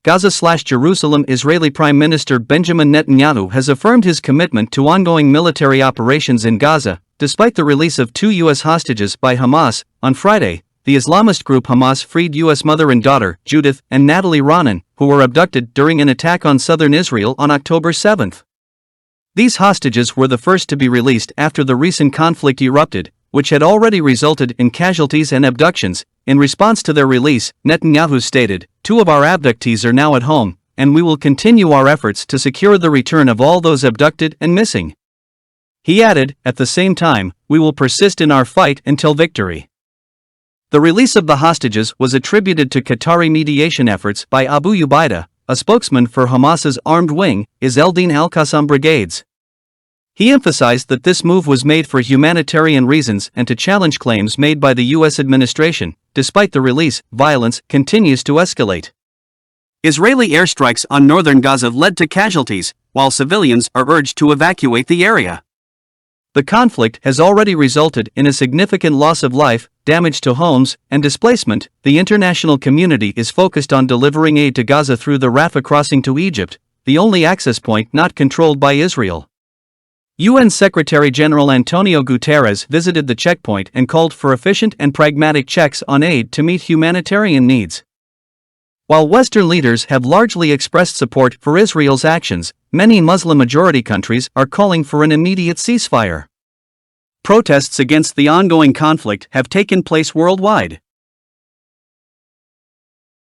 Gaza/Jerusalem. Israeli Prime Minister Benjamin Netanyahu has affirmed his commitment to ongoing military operations in Gaza, despite the release of 2 U.S. hostages by Hamas. On Friday, the Islamist group Hamas freed U.S. mother and daughter, Judith and Natalie Ronen, who were abducted during an attack on southern Israel on October 7. These hostages were the first to be released after the recent conflict erupted, which had already resulted in casualties and abductions. In response to their release, Netanyahu stated, "2 of our abductees are now at home, and we will continue our efforts to secure the return of all those abducted and missing." He added, "At the same time, we will persist in our fight until victory." The release of the hostages was attributed to Qatari mediation efforts by Abu Ubaidah, a spokesman for Hamas's armed wing, Izz-el-Din al-Qassam brigades. He emphasized that this move was made for humanitarian reasons and to challenge claims made by the U.S. administration. Despite the release, violence continues to escalate. Israeli airstrikes on northern Gaza led to casualties, while civilians are urged to evacuate the area. The conflict has already resulted in a significant loss of life, damage to homes, and displacement. The international community is focused on delivering aid to Gaza through the Rafah crossing to Egypt, the only access point not controlled by Israel. UN Secretary-General Antonio Guterres visited the checkpoint and called for efficient and pragmatic checks on aid to meet humanitarian needs. While Western leaders have largely expressed support for Israel's actions, many Muslim-majority countries are calling for an immediate ceasefire. Protests against the ongoing conflict have taken place worldwide.